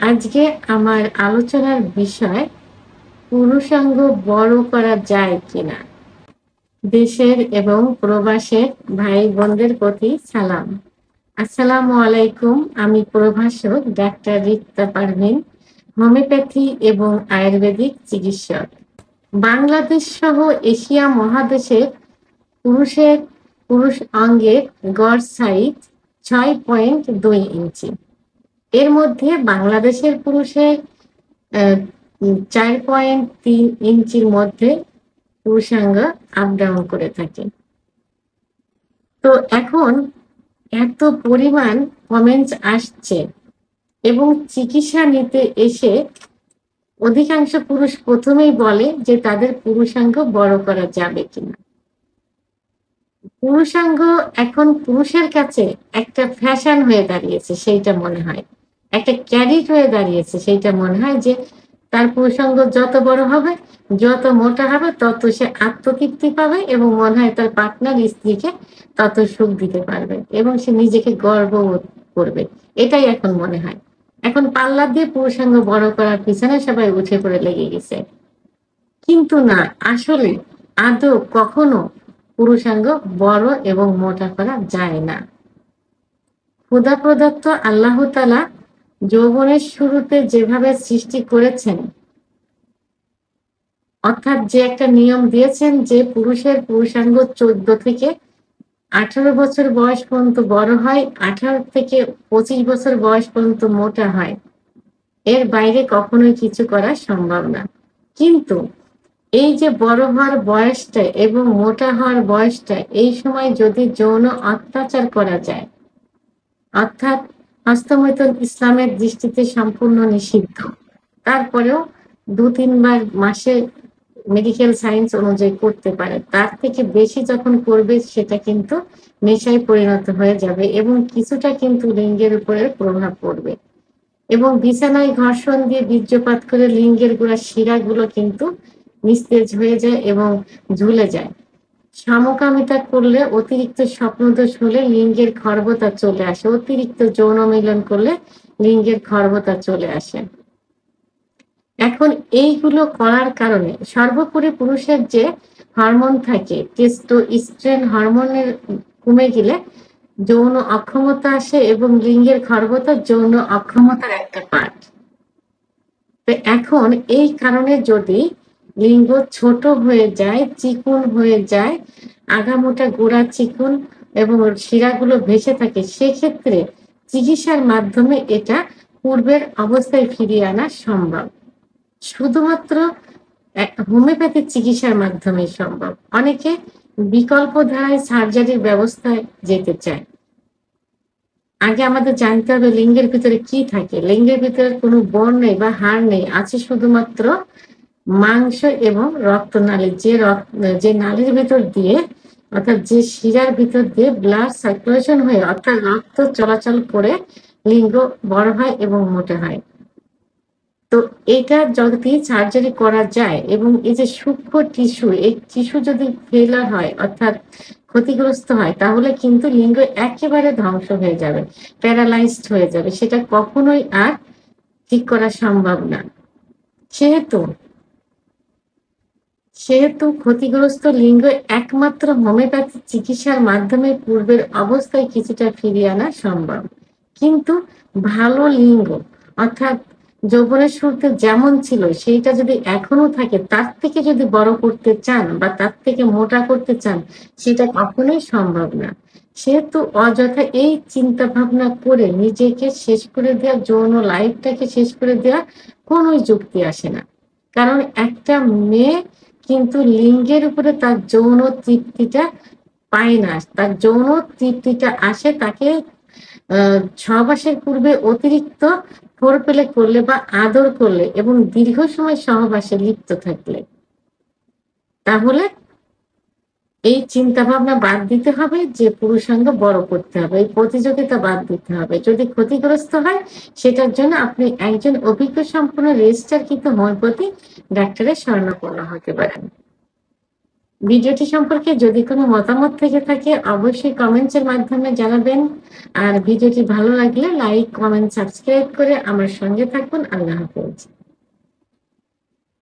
আজকে আমার আলোচনার বিষয় পুরুষাঙ্গ বড় করা যায় কিনা। দেশের এবং প্রবাসের ভাই বোনদের প্রতি সালাম। আসসালামু আলাইকুম। আমি প্রভাষক ডাক্তার রিক্তা পারভিন, হোমিওপ্যাথি এবং আয়ুর্বেদিক চিকিৎসক। বাংলাদেশ সহ এশিয়া মহাদেশের পুরুষের পুরুষ অঙ্গের গড় সাইজ 6.2 ইঞ্চি। এর মধ্যে বাংলাদেশের পুরুষের 4.3 ইঞ্চির মধ্যে পুরুষাঙ্গ আপ ডাউন করে থাকে। তো এখন এত পরিমাণ কমেন্টস আসছে এবং চিকিৎসা নিতে এসে অধিকাংশ পুরুষ প্রথমেই বলে যে তাদের পুরুষাঙ্গ বড় করা যাবে কিনা। পুরুষাঙ্গ এখন পুরুষের কাছে একটা ফ্যাশন হয়ে দাঁড়িয়েছে, সেইটা মনে হয় একটা ক্যারিট হয়ে দাঁড়িয়েছে। সেইটা মনে হয় যে তার পুরুষাঙ্গ যত বড় হবে, যত মোটা হবে, তত সে আত্মতৃপ্তি পাবে এবং মনে হয় তার পার্টনার স্ত্রীকে তত সুখ দিতে পারবে এবং সে নিজেকে গর্ববোধ করবে। এটাই এখন মনে হয়। এখন পাল্লা দিয়ে পুরুষাঙ্গ বড় করার পিছনে সবাই উঠে পড়ে লেগে গেছে। কিন্তু না, আসলে আদৌ কখনো পুরুষাঙ্গ বড় এবং মোটা করা যায় না। খোদা প্রদত্ত আল্লাহ তাআলা যৌবনের শুরুতে যেভাবে সৃষ্টি করেছেন, অর্থাৎ যে একটা নিয়ম দিয়েছেন যে পুরুষের পুরুষাঙ্গ 14 থেকে 18 বছর বয়স পর্যন্ত বড় হয়, 18 থেকে 25 বছর বয়স পর্যন্ত মোটা হয়, এর বাইরে কখনোই কিছু করা সম্ভব না। কিন্তু এই যে বড় হওয়ার বয়সটা এবং মোটা হওয়ার বয়সটা, এই সময় যদি যৌন অত্যাচার করা যায়, অর্থাৎ হস্তমৈথুন ইসলামের দৃষ্টিতে সম্পূর্ণ নিষিদ্ধ, তারপরেও 2-3 বার মাসে মেডিকেল সায়েন্স অনুযায়ী করতে পারে, তার থেকে বেশি যখন করবে সেটা কিন্তু নেশায় পরিণত হয়ে যাবে এবং কিছুটা কিন্তু লিঙ্গের উপরে প্রভাব পড়বে এবং বিছানায় ঘর্ষণ দিয়ে বীর্যপাত করে লিঙ্গের গোড়া শিরাগুলো কিন্তু নিস্তেজ হয়ে যায় এবং ঝুলে যায়। সমকামিতা করলে, অতিরিক্ত স্বপ্নদোষ হলে লিঙ্গের খর্বতা চলে আসে, অতিরিক্ত যৌন মিলন করলে লিঙ্গের খর্বতা চলে আসে। এখন এইগুলো করার কারণে সর্বোপরি পুরুষের যে হরমোন থাকে, টেস্টোস্টেরন হরমোনের কমে গেলে যৌন অক্ষমতা আসে এবং লিঙ্গের খর্বতা যৌন অক্ষমতার একটা পার্ট। তো এখন এই কারণে যদি লিঙ্গ ছোট হয়ে যায়, চিকুন হয়ে যায়, আগামোটা গোড়া চিকুন এবং শিরাগুলো ভেসে থাকে, সেক্ষেত্রে চিকিৎসার মাধ্যমে এটা পূর্বের অবস্থায় ফিরিয়ে আনা সম্ভব। শুধুমাত্র হোমিওপ্যাথি চিকিৎসার মাধ্যমে সম্ভব। অনেকে বিকল্প ধারায় সার্জারির ব্যবস্থায় যেতে চায়। আগে আমাদের জানতে হবে লিঙ্গের ভিতরে কি থাকে। লিঙ্গের ভিতরে কোনো বর্ণ নেই বা হাড় নেই, আছে শুধুমাত্র মাংস এবং রক্তনালী। যে নালীর ভিতর দিয়ে, অর্থাৎ যে শিরার ভিতর দিয়ে ব্লাড সার্কুলেশন হয়ে, অর্থাৎ রক্ত চলাচল করে লিঙ্গ বড় হয় এবং মোটা হয়। তো এটা যদি সার্জারি করা যায় এবং এই যে সূক্ষ্ম টিস্যু, এই টিস্যু যদি ফেলার হয়, অর্থাৎ ক্ষতিগ্রস্ত হয়, তাহলে কিন্তু লিঙ্গ একেবারে ধ্বংস হয়ে যাবে, প্যারালাইজড হয়ে যাবে, সেটা কখনোই আর ঠিক করা সম্ভব না। সেহেতু ক্ষতিগ্রস্ত লিঙ্গ একমাত্র হোমিওপ্যাথি চিকিৎসার মাধ্যমে পূর্বের অবস্থায় কিছুটা ফিরিয়ে আনা সম্ভব। কিন্তু ভালো লিঙ্গ, অর্থাৎ যৌবনের শুরুতে যেমন ছিল সেইটা যদি এখনো থাকে, তার থেকে যদি বড় করতে চান বা তার থেকে মোটা করতে চান, সেটা কখনোই সম্ভব না। সেহেতু অযথা এই চিন্তা ভাবনা করে নিজেকে শেষ করে দেওয়া, যৌন লাইফটাকে শেষ করে দেওয়া কোনো যুক্তি আসে না। কারণ একটা মেয়ে কিন্তু লিঙ্গের উপরে তার যৌন তৃপ্তিটা পায় না। তার যৌন তৃপ্তিটা আসে তাকে সহবাসের পূর্বে অতিরিক্ত ফোরপ্লে করলে বা আদর করলে এবং দীর্ঘ সময় সহবাসে লিপ্ত থাকলে। তাহলে এই চিন্তা ভাবনা বাদ দিতে হবে যে পুরুষাঙ্গ বড় করতে হবে, এই প্রতিযোগিতা বাদ দিতে হবে। যদি ক্ষতিগ্রস্ত হয়, সেটার জন্য আপনি একজন অভিজ্ঞ সম্পন্ন রেজিস্টারকৃত হোমিওপ্যাথি ডাক্তারের শরণাপন্ন হতে পারেন। ভিডিওটি সম্পর্কে যদি কোনো মতামত থেকে থাকে অবশ্যই কমেন্টসের মাধ্যমে জানাবেন। আর ভিডিওটি ভালো লাগলে লাইক, কমেন্ট, সাবস্ক্রাইব করে আমার সঙ্গে থাকুন। আল্লাহ হাফেজ।